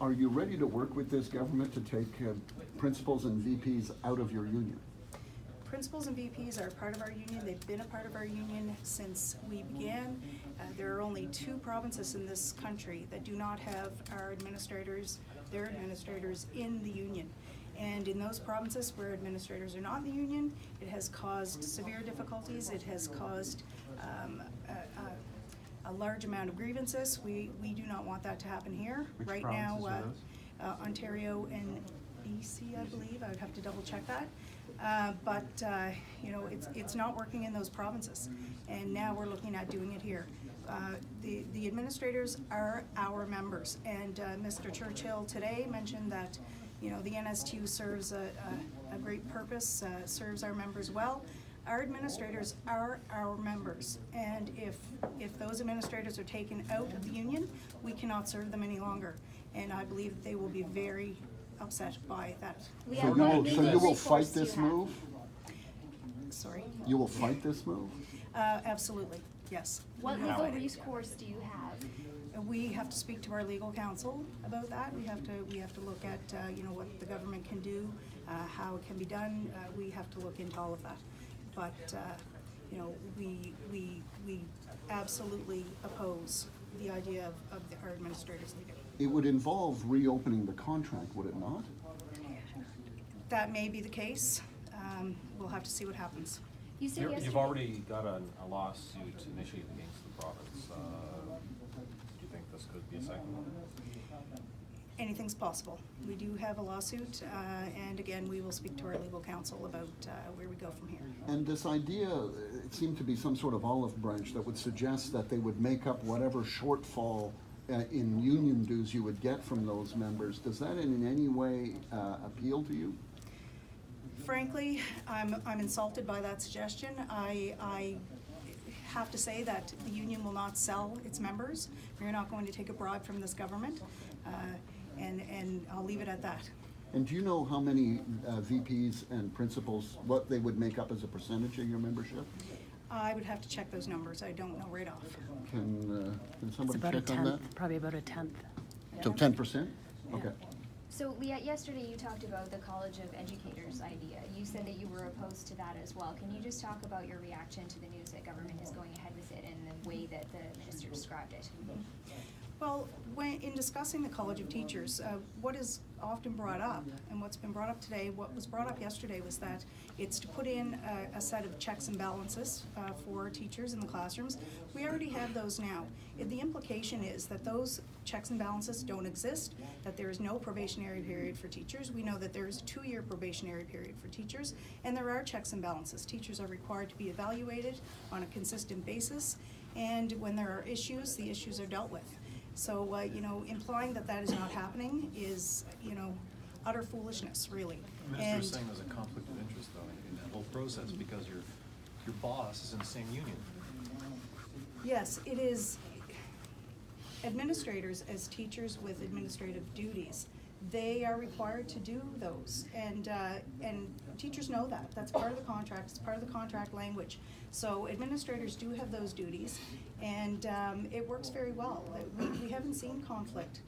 Are you ready to work with this government to take principals and VPs out of your union? Principals and VPs are part of our union. They've been a part of our union since we began. There are only 2 provinces in this country that do not have our administrators, their administrators, in the union. And in those provinces where administrators are not in the union, it has caused severe difficulties. It has caused a large amount of grievances. We do not want that to happen here. Which right provinces now, are those? Ontario and BC, I believe. I would have to double check that. But you know, it's not working in those provinces, and now we're looking at doing it here. The administrators are our members, and Mr. Churchill today mentioned that, you know, the NSTU serves a great purpose, serves our members well. Our administrators are our members, and if those administrators are taken out of the union, we cannot serve them any longer, and I believe that they will be very upset by that. So you will fight this move? Sorry? You will fight this move? Absolutely, yes. What legal recourse do you have? We have to speak to our legal counsel about that. We have to look at you know, what the government can do, how it can be done. We have to look into all of that. But you know, we absolutely oppose the idea of our administrators leaving. It would involve reopening the contract, would it not? That may be the case. We'll have to see what happens. You said yesterday You've already got a lawsuit initiated against the province. Do you think this could be a second one? Anything's possible. We do have a lawsuit, and again, we will speak to our legal counsel about where we go from here. And this idea, it seemed to be some sort of olive branch that would suggest that they would make up whatever shortfall in union dues you would get from those members. Does that in any way appeal to you? Frankly, I'm insulted by that suggestion. I have to say that the union will not sell its members. We're not going to take a bribe from this government, and I'll leave it at that. And do you know how many VPs and principals, what they would make up as a percentage of your membership? I would have to check those numbers. I don't know right off. Can somebody it's about check a on tenth, that? probably about a tenth. So 10%? Okay. So, Liette, yesterday you talked about the College of Educators idea. You said that you were opposed to that as well. Can you just talk about your reaction to the news that government is going ahead with it and the way that the minister described it? Well, in discussing the College of Teachers, what is often brought up, and what's been brought up today, what was brought up yesterday was that it's to put in a set of checks and balances for teachers in the classrooms. We already have those now. The implication is that those checks and balances don't exist, that there is no probationary period for teachers. We know that there is a 2-year probationary period for teachers, and there are checks and balances. Teachers are required to be evaluated on a consistent basis, and when there are issues, the issues are dealt with. So, you know, implying that that is not happening is, you know, utter foolishness, really. The minister's saying there's a conflict of interest, though, in that whole process, because your boss is in the same union. Yes, it is. Administrators, as teachers with administrative duties, they are required to do those, and teachers know that. That's part of the contract. It's part of the contract language. So administrators do have those duties, and it works very well. We haven't seen conflict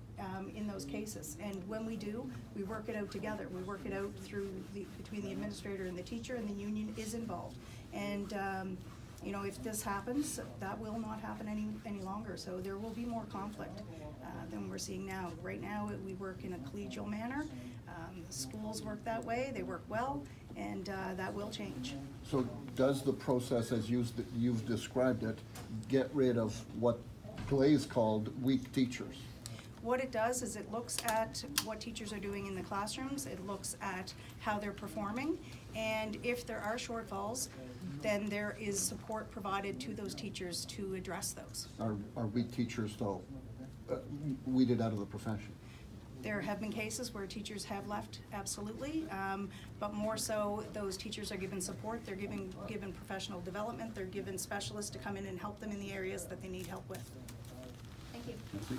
in those cases, and when we do, we work it out together. We work it out between the administrator and the teacher, and the union is involved. And you know, if this happens, that will not happen any longer. So there will be more conflict than we're seeing now. Right now, we work in a collegial manner. Schools work that way. They work well, and that will change. So does the process, as you've described it, get rid of what Glaze called weak teachers? What it does is it looks at what teachers are doing in the classrooms, it looks at how they're performing, and if there are shortfalls, then there is support provided to those teachers to address those. Are weak teachers, though, weeded out of the profession? There have been cases where teachers have left, absolutely, but more so those teachers are given support, they're given professional development, they're given specialists to come in and help them in the areas that they need help with. Thank you. Merci.